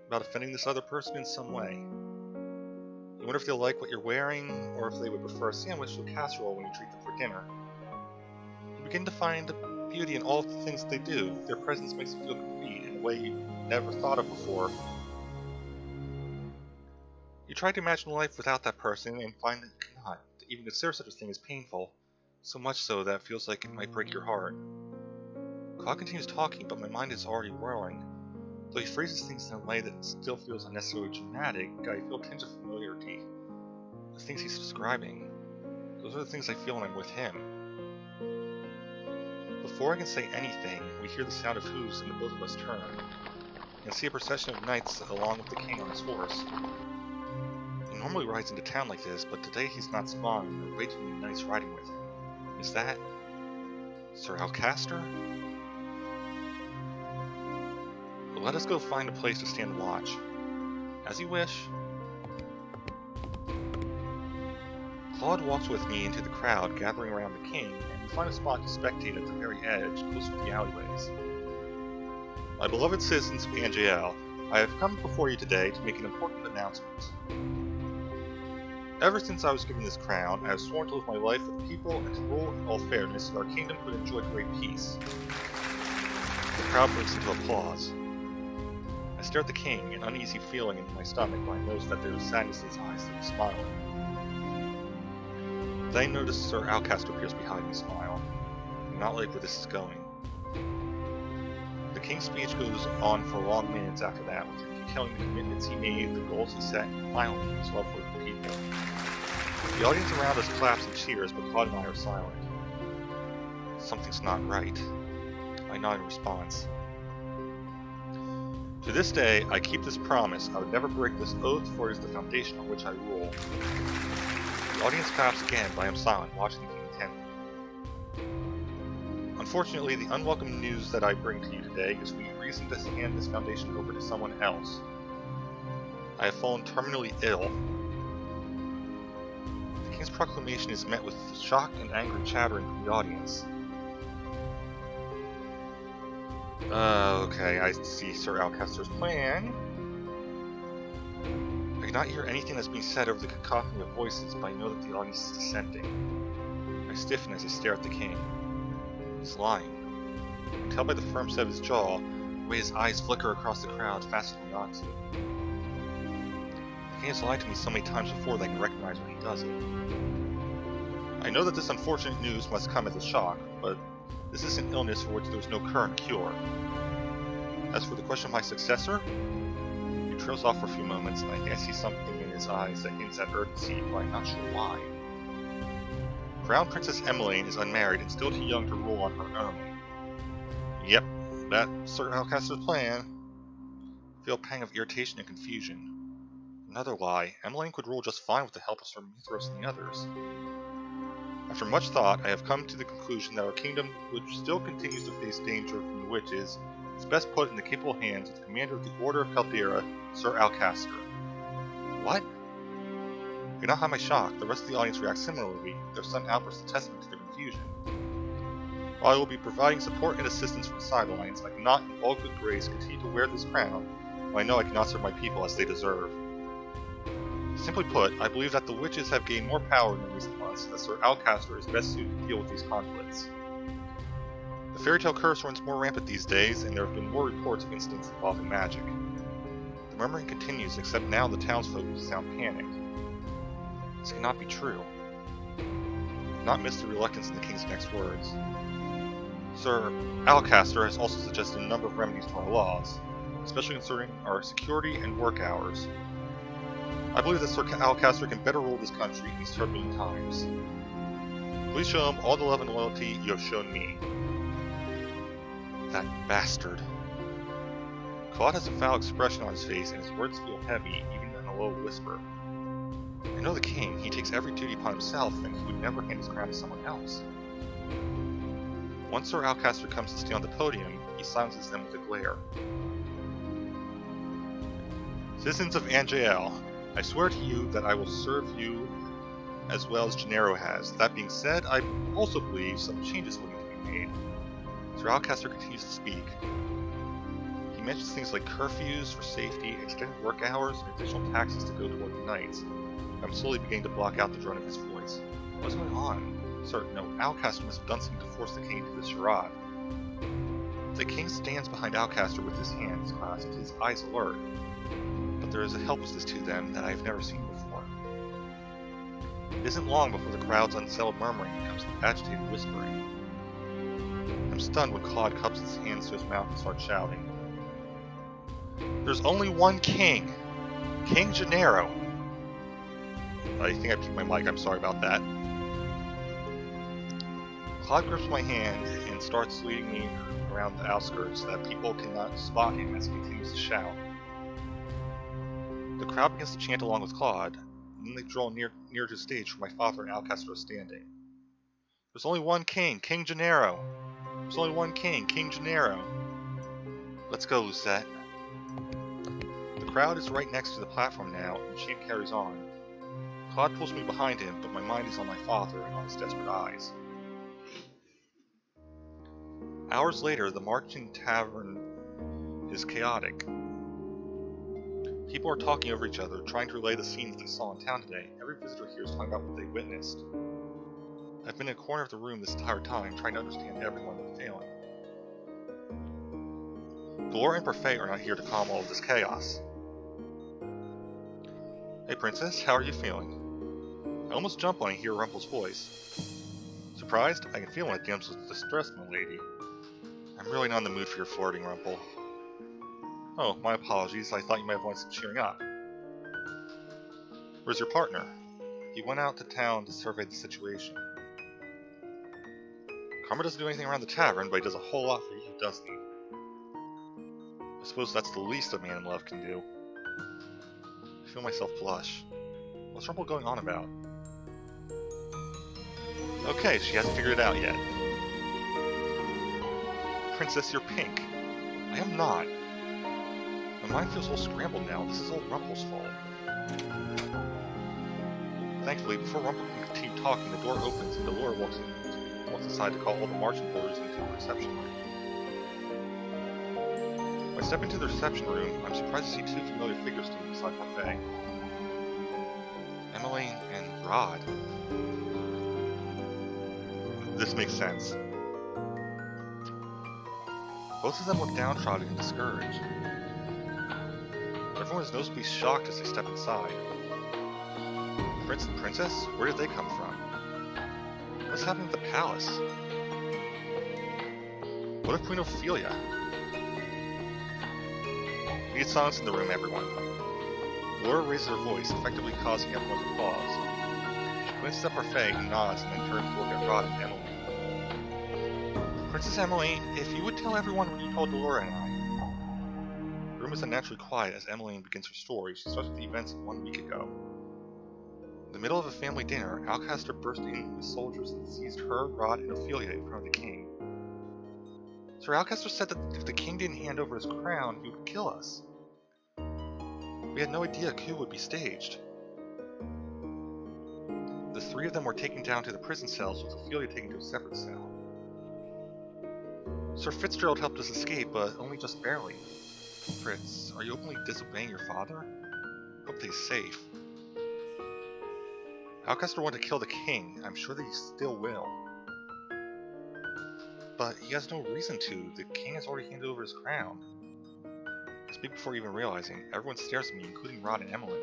About offending this other person in some way. You wonder if they'll like what you're wearing, or if they would prefer a sandwich to a casserole when you treat them for dinner. You begin to find beauty in all of the things they do. Their presence makes you feel complete in a way you never thought of before. You try to imagine life without that person and find that you cannot. To even consider such a thing is painful, so much so that it feels like it might break your heart. Claude continues talking, but my mind is already whirling. Though he phrases things in a way that still feels unnecessarily dramatic, I feel a tinge of familiarity. The things he's describing, those are the things I feel when I'm with him. Before I can say anything, we hear the sound of hooves and the both of us turn, and see a procession of knights along with the king on his horse. He normally rides into town like this, but today he's not smiling. There are way too many knights riding with him. Is that Sir Alcaster? But let us go find a place to stand watch. As you wish. Claude walks with me into the crowd gathering around the king, and we find a spot to spectate at the very edge, close to the alleyways. My beloved citizens of Angel, I have come before you today to make an important announcement. Ever since I was given this crown, I have sworn to live my life with the people and to rule in all fairness, and our kingdom would enjoy great peace. The crowd breaks into applause. I stare at the king, an uneasy feeling in my stomach, but I notice that there is sadness in his eyes that he smiled. Then I notice Sir Alcaster appears behind me, smile. I do not like where this is going. The king's speech goes on for long minutes after that, with him detailing the commitments he made, the goals he set, and finally his love for the people. The audience around us claps and cheers, but Claude and I are silent. Something's not right. I nod in response. To this day, I keep this promise. I would never break this oath, for it is the foundation on which I rule. The audience claps again, but I am silent, watching the king intently. Unfortunately, the unwelcome news that I bring to you today gives me reason to hand this foundation over to someone else. I have fallen terminally ill. The king's proclamation is met with shocked and angry chattering from the audience. Okay, I see Sir Alcaster's plan. I cannot hear anything that's being said over the cacophony of voices, but I know that the audience is dissenting. I stiffen as I stare at the king. He's lying. I can tell by the firm set of his jaw, the way his eyes flicker across the crowd faster than not to. The king has lied to me so many times before that I can recognize when he doesn't. I know that this unfortunate news must come as a shock, but this is an illness for which there is no current cure. As for the question of my successor, he trails off for a few moments, and I think I see something in his eyes that hints at urgency, but I'm not sure why. Crown Princess Emmeline is unmarried and still too young to rule on her own. Yep, that Sir Alcaster's plan? I feel a pang of irritation and confusion. Another lie. Emmeline could rule just fine with the help of Sir Mithros and the others. After much thought, I have come to the conclusion that our kingdom, which still continues to face danger from the witches, is best put in the capable hands of the commander of the Order of Caldera, Sir Alcaster. What? I cannot hide my shock. The rest of the audience reacts similarly, their sudden outburst a testament to their confusion. While I will be providing support and assistance from the sidelines, I cannot, in all good grace, continue to wear this crown, when I know I cannot serve my people as they deserve. Simply put, I believe that the witches have gained more power in the recent months, and that Sir Alcaster is best suited to deal with these conflicts. The fairy tale curse runs more rampant these days, and there have been more reports of incidents involving magic. The murmuring continues, except now the townsfolk sound panicked. This cannot be true. I did not miss the reluctance in the king's next words. Sir Alcaster has also suggested a number of remedies to our laws, especially concerning our security and work hours. I believe that Sir Alcaster can better rule this country in these turbulent times. Please show him all the love and loyalty you have shown me. That bastard. Claude has a foul expression on his face, and his words feel heavy, even in a low whisper. I know the king. He takes every duty upon himself, and he would never hand his crown to someone else. Once Sir Alcaster comes to stay on the podium, he silences them with a glare. Citizens of Angel, I swear to you that I will serve you as well as Gennaro has. That being said, I also believe some changes will need to be made. Sir Alcaster continues to speak. He mentions things like curfews for safety, extended work hours, and additional taxes to go toward the knights. I'm slowly beginning to block out the drone of his voice. What's going on? Sir, no, Alcaster must have done something to force the king into this charade. The king stands behind Alcaster with his hands clasped, his eyes alert. But there is a helplessness to them that I have never seen before. It isn't long before the crowd's unsettled murmuring becomes agitated whispering. I'm stunned when Claude cups his hands to his mouth and starts shouting. There's only one king! King Gennaro! I think I peaked my mic, I'm sorry about that. Claude grips my hand and starts leading me around the outskirts so that people cannot spot him as he continues to shout. The crowd begins to chant along with Claude, and then they draw near to the stage where my father and Alcaster are standing. There's only one king, King Gennaro! There's only one king, King Gennaro! Let's go, Lucette. The crowd is right next to the platform now, and the chant carries on. Claude pulls me behind him, but my mind is on my father and on his desperate eyes. Hours later, the marching tavern is chaotic. People are talking over each other, trying to relay the scenes they saw in town today. Every visitor here is talking about what they witnessed. I've been in a corner of the room this entire time, trying to understand everyone but failing. Galore and Parfait are not here to calm all of this chaos. Hey princess, how are you feeling? I almost jump when I hear Rumpel's voice. Surprised? I can feel my damsel's distress, my lady. I'm really not in the mood for your flirting, Rumpel. Oh, my apologies. I thought you might have wanted some cheering up. Where's your partner? He went out to town to survey the situation. Karma doesn't do anything around the tavern, but he does a whole lot for you, doesn't he? I suppose that's the least a man in love can do. I feel myself blush. What's Rumpel going on about? Okay, she hasn't figured it out yet. Princess, you're pink. I am not. My mind feels all scrambled now. This is all Rumpel's fault. Thankfully, before Rumpel can continue talking, the door opens and Galore walks inside to call all the marching orders into the reception room. When I step into the reception room, I'm surprised to see two familiar figures standing beside Parfait. Emmeline and Rod. This makes sense. Both of them look downtrodden and discouraged. Everyone is noticeably shocked as they step inside. Prince and Princess? Where did they come from? What's happening at the palace? What of Queen Ophelia? We need silence in the room, everyone. Laura raises her voice, effectively causing everyone to pause. She glances at Parfait, who nods, and then turns to look at Rod and Emily. Princess Emily, if you would tell everyone what you told Delora and I. The room is unnaturally quiet as Emily begins her story. She starts with the events of 1 week ago. In the middle of a family dinner, Alcaster burst in with soldiers and seized her, Rod, and Ophelia in front of the king. Sir Alcaster said that if the king didn't hand over his crown, he would kill us. We had no idea a coup would be staged. The 3 of them were taken down to the prison cells, with Ophelia taken to a separate cell. Sir Fitzgerald helped us escape, but only just barely. Fritz, are you openly disobeying your father? Hope that he's safe. Alcaster wanted to kill the king. I'm sure that he still will. But he has no reason to. The king has already handed over his crown. I speak before even realizing. Everyone stares at me, including Rod and Emily.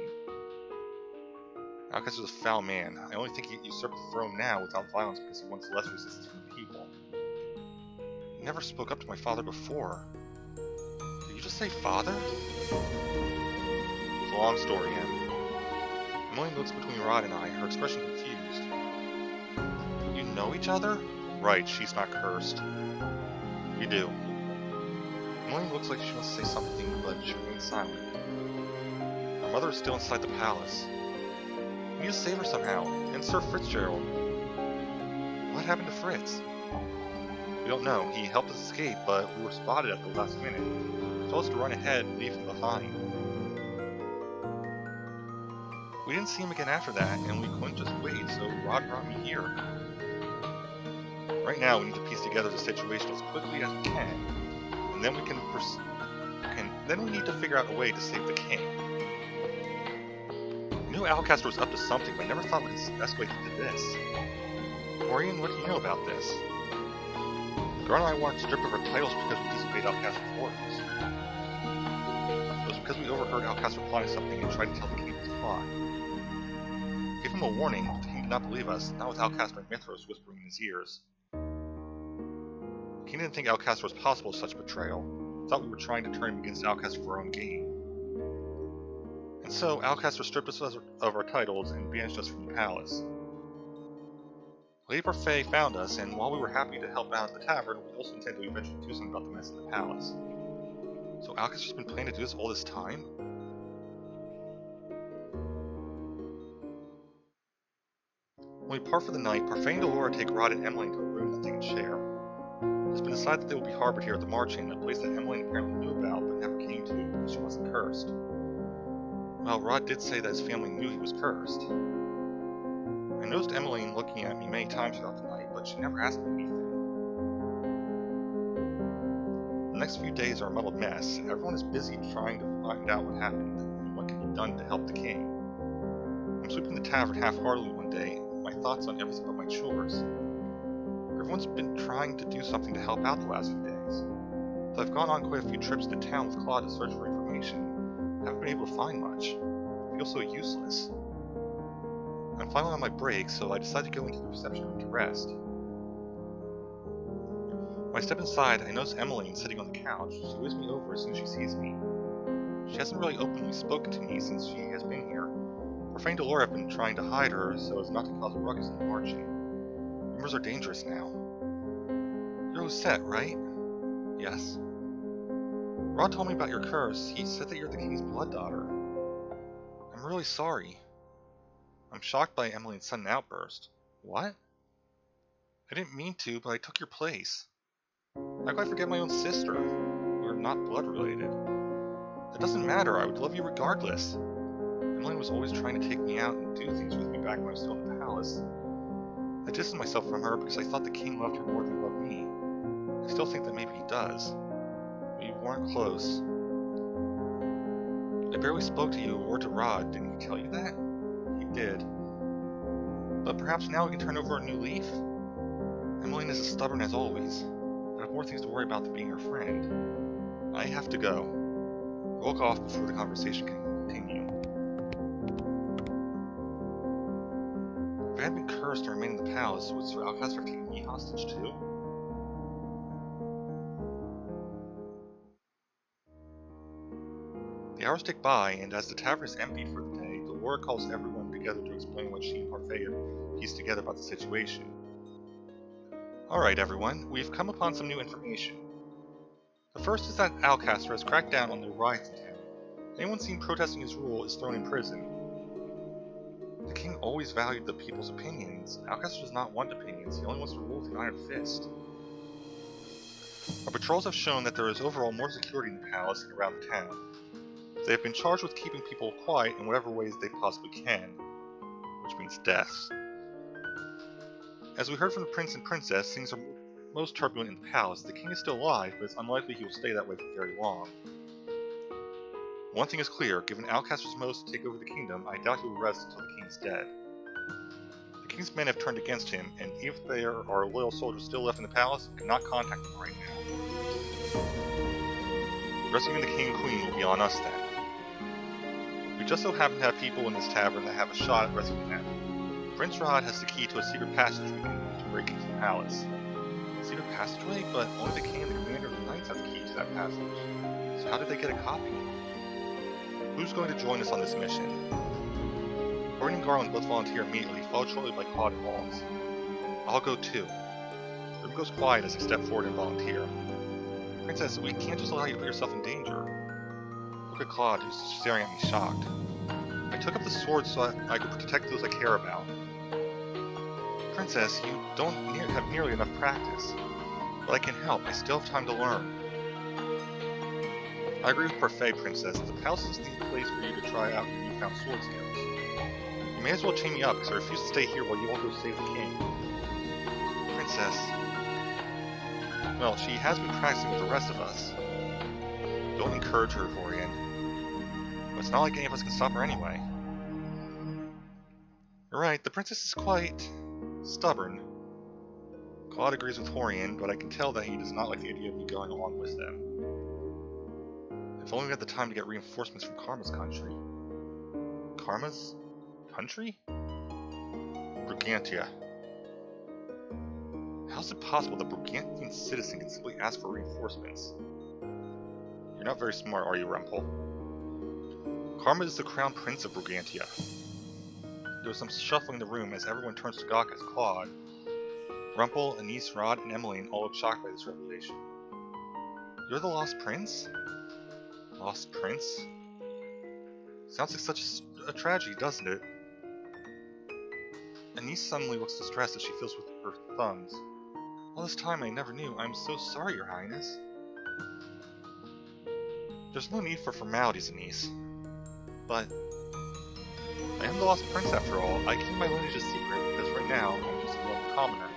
Alcaster's a foul man. I only think he usurped the throne now without violence because he wants less resistance from the people. He never spoke up to my father before. Did you just say father? It's a long story, Em. Emily looks between Rod and I, her expression confused. You know each other? Right, she's not cursed. We do. Emily looks like she wants to say something, but she remains silent. Her mother is still inside the palace. We need to save her somehow, and Sir Fitzgerald. What happened to Fritz? We don't know. He helped us escape, but we were spotted at the last minute. He told us to run ahead and leave him behind. We didn't see him again after that, and we couldn't just wait, so Rod brought me here. Right now, we need to piece together the situation as quickly as we can, and then we need to figure out a way to save the king. I knew Alcaster was up to something, but I never thought it would escalate to this. Orion, what do you know about this? The girl and I wanted to strip of our titles because we disobeyed Alcaster's orders. It was because we overheard Alcaster plotting something and tried to tell the king his plot. We gave him a warning, but the king did not believe us, not with Alcaster and Mithras whispering in his ears. The king didn't think Alcaster was possible such betrayal. He thought we were trying to turn him against Alcaster for our own gain. And so, Alcaster stripped us of our titles and banished us from the palace. Lady Parfait found us, and while we were happy to help out at the tavern, we also intended to eventually do something about the mess in the palace. So Alcaster's been planning to do this all this time? When we part for the night, Parfait and Delora take Rod and Emily into a room that they can share. It's been decided that they will be harbored here at the March Inn, a place that Emily apparently knew about but never came to because she wasn't cursed. Well, Rod did say that his family knew he was cursed. I noticed Emmeline looking at me many times throughout the night, but she never asked me anything. The next few days are a muddled mess. Everyone is busy trying to find out what happened and what can be done to help the king. I'm sweeping the tavern half-heartedly one day, my thoughts on everything but my chores. Everyone's been trying to do something to help out the last few days. So I've gone on quite a few trips to town with Claude to search for information. I haven't been able to find much. I feel so useless. I'm finally on my break, so I decided to go into the reception room to rest. When I step inside, I notice Emmeline sitting on the couch. She waves me over as soon as she sees me. She hasn't really openly spoken to me since she has been here. Parfait and Delora have been trying to hide her so as not to cause a ruckus in the marching. Rumors are dangerous now. You're Osette, right? Yes. Rod told me about your curse. He said that you're the king's blood daughter. I'm really sorry. I'm shocked by Emmeline's sudden outburst. What? I didn't mean to, but I took your place. How could I forget my own sister? We're not blood related. That doesn't matter. I would love you regardless. Emmeline was always trying to take me out and do things with me back when I was still in the palace. I distanced myself from her because I thought the king loved her more than he loved me. I still think that maybe he does. We weren't close. I barely spoke to you or to Rod. Didn't he tell you that? He did. But perhaps now we can turn over a new leaf? Emmeline is as stubborn as always. I have more things to worry about than being her friend. I have to go. I woke off before the conversation can continue. If I had been cursed and remained in the palace, would Sir Alcaster have taken me hostage too? The hours tick by, and as the tavern is emptied for the day, Delora calls everyone together to explain what she and Parfait have pieced together about the situation. Alright everyone, we've come upon some new information. The first is that Alcaster has cracked down on the riots in town. Anyone seen protesting his rule is thrown in prison. The king always valued the people's opinions. Alcaster does not want opinions, he only wants to rule with an iron fist. Our patrols have shown that there is overall more security in the palace and around the town. They have been charged with keeping people quiet in whatever ways they possibly can, which means deaths. As we heard from the prince and princess, things are most turbulent in the palace. The king is still alive, but it's unlikely he will stay that way for very long. One thing is clear, given Alcaster's motives to take over the kingdom, I doubt he will rest until the king is dead. The king's men have turned against him, and if there are loyal soldiers still left in the palace, I cannot contact them right now. Rescuing the king and queen will be on us then. We just so happen to have people in this tavern that have a shot at rescuing them. Prince Rod has the key to a secret passage we can use to break into the palace. Secret passageway? But only the king and the commander of the knights have the key to that passage. So how did they get a copy? Who's going to join us on this mission? Gordon and Garland both volunteer immediately, followed shortly by Claude and Wallace. I'll go too. The room goes quiet as I step forward and volunteer. Princess, we can't just allow you to put yourself in danger. Look at Claude, who's staring at me shocked. I took up the sword so I could protect those I care about. Princess, you don't have nearly enough practice. But I can help, I still have time to learn. I agree with Parfait, Princess. The palace is the place for you to try out your newfound sword skills. You may as well chain me up, because I refuse to stay here while you all go save the king. Princess... Well, she has been practicing with the rest of us. Don't encourage her, Horian. But it's not like any of us can stop her anyway. You're right, the princess is quite... stubborn. Claude agrees with Horian, but I can tell that he does not like the idea of me going along with them. If only we had the time to get reinforcements from Karma's country. Karma's country? Brigantia. How is it possible that Brigantian citizen can simply ask for reinforcements? You're not very smart, are you, Rumpel? Karma is the crown prince of Brigantia. There was some shuffling in the room as everyone turns to gawk at Claude. Rumpel, Anise, Rod, and Emmeline all look shocked by this revelation. You're the Lost Prince? Lost Prince? Sounds like such a tragedy, doesn't it? Anise suddenly looks distressed as she feels with her thumbs. All this time I never knew. I'm so sorry, Your Highness. There's no need for formalities, Anise. But... I am the Lost Prince after all. I keep my lineage a secret because right now I'm just a lone commoner.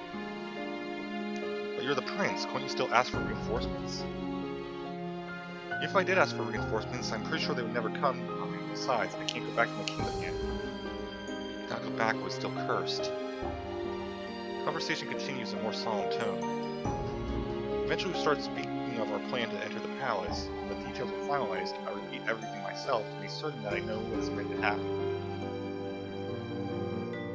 But you're the prince, can't you still ask for reinforcements? If I did ask for reinforcements, I'm pretty sure they would never come. Besides, I can't go back to my kingdom yet. I cannot go back, I was still cursed. The conversation continues in a more solemn tone. Eventually we start speaking of our plan to enter the palace. When the details are finalized, I repeat everything myself to make certain that I know what is meant to happen.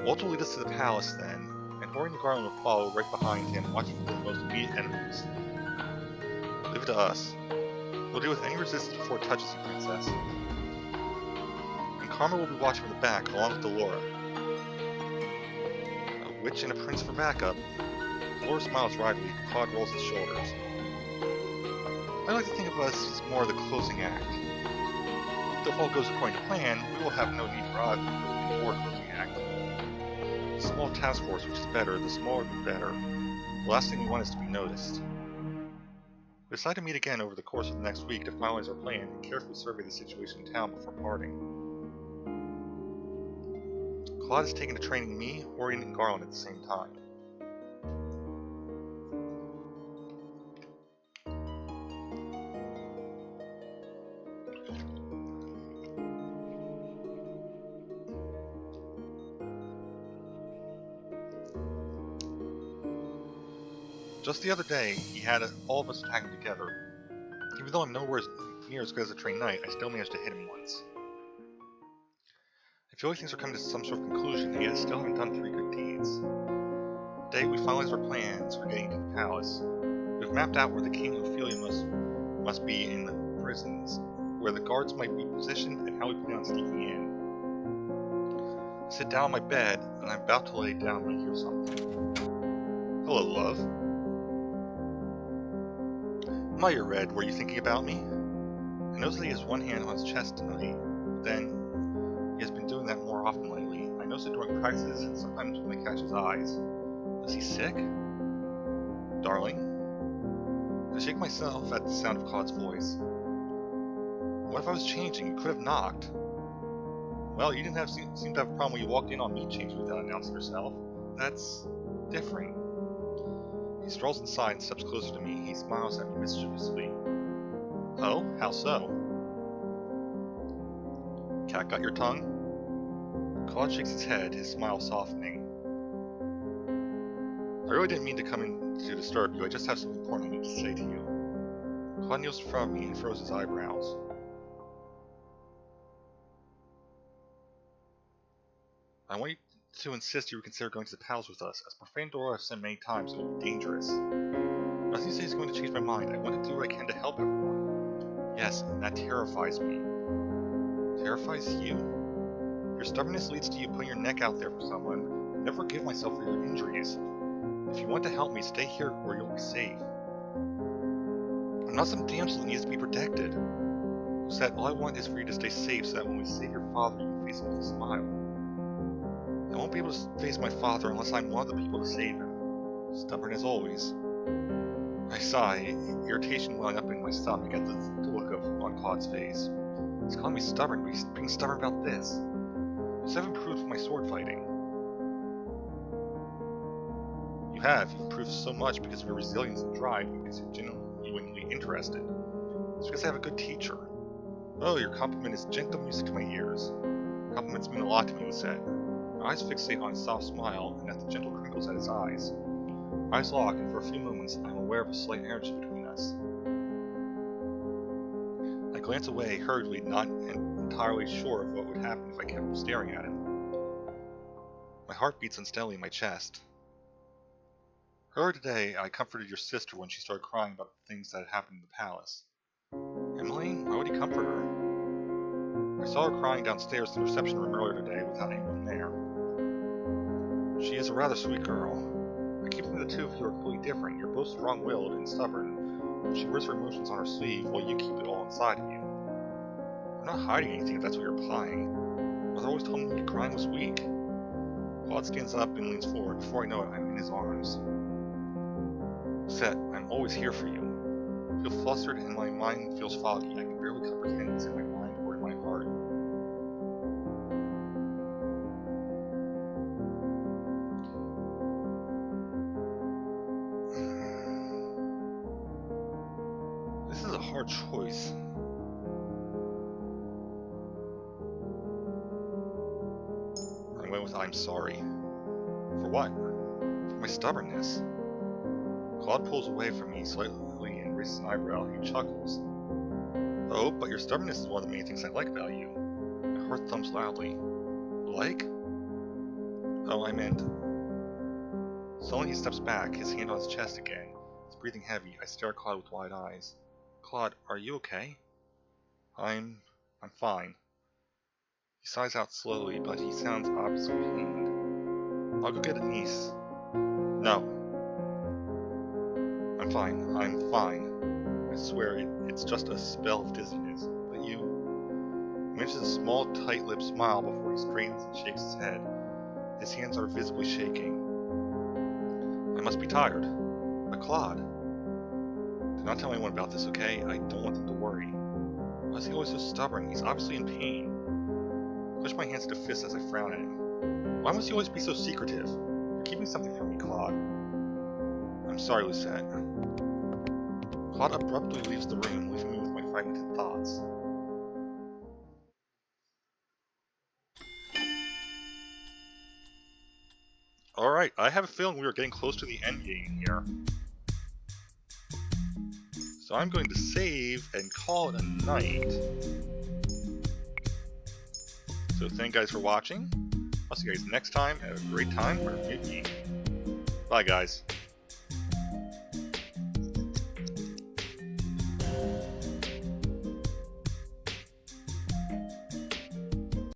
Walt will lead us to the palace then, and Horian and Garland will follow right behind him, watching for the most immediate enemies. Leave it to us. We'll deal with any resistance before it touches you, Princess. And Karma will be watching from the back, along with Delora. A witch and a prince for backup. Delora smiles wryly, Claude rolls his shoulders. I like to think of us as more of the closing act. If all goes according to plan, we will have no need for us before closing act. A small task force, which is better, the smaller the better. The last thing we want is to be noticed. We decide to meet again over the course of the next week to finalize our plan and carefully survey the situation in town before parting. Claude is taking to training me, Horian, and Garland at the same time. Just the other day, he had all of us attacking together. Even though I'm nowhere near as good as a trained knight, I still managed to hit him once. I feel like things are coming to some sort of conclusion, and yet I still haven't done 3 good deeds. Today, we finalized our plans for getting to the palace. We've mapped out where the king and Ophelia must be in the prisons, where the guards might be positioned, and how we plan on sneaking in. I sit down on my bed, and I'm about to lay down when I hear something. Hello, love. Maya Red, were you thinking about me? I noticed that he has one hand on his chest tonight, but then he has been doing that more often lately. I noticed it during practices and sometimes when I catch his eyes. Is he sick? Darling? I shake myself at the sound of Claude's voice. What if I was changing? You could have knocked. Well, you didn't seem to have a problem when you walked in on me changing without announcing yourself. That's different. He strolls inside and steps closer to me. He smiles at me mischievously. Oh? How so? Cat got your tongue? Claude shakes his head, his smile softening. I really didn't mean to come in to disturb you. I just have something important I need to say to you. Claude kneels in front of me and furrows his eyebrows. I want you to insist you reconsider going to the palace with us. As Profandora has said many times, it will be dangerous. Nothing you say is going to change my mind. I want to do what I can to help everyone. Yes, and that terrifies me. Terrifies you? Your stubbornness leads to you putting your neck out there for someone. I never forgive myself for your injuries. If you want to help me, stay here where you'll be safe. I'm not some damsel that needs to be protected. Rosette, all I want is for you to stay safe so that when we save your father, you can face him with a smile. I won't be able to face my father unless I'm one of the people to save him. Stubborn as always. I sigh, irritation welling up in my stomach at the look on Claude's face. He's calling me stubborn, but he's being stubborn about this. I have improved with my sword fighting. You have. You've improved so much because of your resilience and drive, because you're genuinely interested. It's because I have a good teacher. Oh, your compliment is gentle music to my ears. Compliments mean a lot to me, Lucette. My eyes fixate on his soft smile and at the gentle crinkles at his eyes. Our eyes lock, and for a few moments I am aware of a slight energy between us. I glance away hurriedly, not entirely sure of what would happen if I kept staring at him. My heart beats unsteadily in my chest. Earlier today, I comforted your sister when she started crying about the things that had happened in the palace. Emily? Why would he comfort her? I saw her crying downstairs in the reception room earlier today without anyone there. She is a rather sweet girl. I keep thinking the two of you are completely different. You're both strong-willed and stubborn. She wears her emotions on her sleeve while you keep it all inside of you. I'm not hiding anything if that's what you're implying. Mother always told me crying was weak. Claude stands up and leans forward. Before I know it, I'm in his arms. Set, I'm always here for you. I feel flustered and my mind feels foggy. I can barely comprehend what's in my mind or in my heart. This is a hard choice. I went with I'm sorry. For what? For my stubbornness. Claude pulls away from me slightly and raises an eyebrow. He chuckles. Oh, but your stubbornness is one of the main things I like about you. My heart thumps loudly. Like? Oh, I meant... Suddenly he steps back, his hand on his chest again. He's breathing heavy. I stare at Claude with wide eyes. Claude, are you okay? I'm fine. He sighs out slowly, but he sounds obviously pained. I'll go get Anise. No. I'm fine. I swear, it's just a spell of dizziness. But you... He manages a small, tight-lipped smile before he straightens and shakes his head. His hands are visibly shaking. I must be tired. But Claude... Do not tell anyone about this, okay? I don't want them to worry. Why is he always so stubborn? He's obviously in pain. I push my hands into fists as I frown at him. Why must he always be so secretive? You're keeping something from me, Claude. I'm sorry, Lucette. Claude abruptly leaves the room, leaving me with my fragmented thoughts. Alright, I have a feeling we are getting close to the end game here. So I'm going to save and call it a night. So thank you guys for watching. I'll see you guys next time. Have a great time. Bye guys.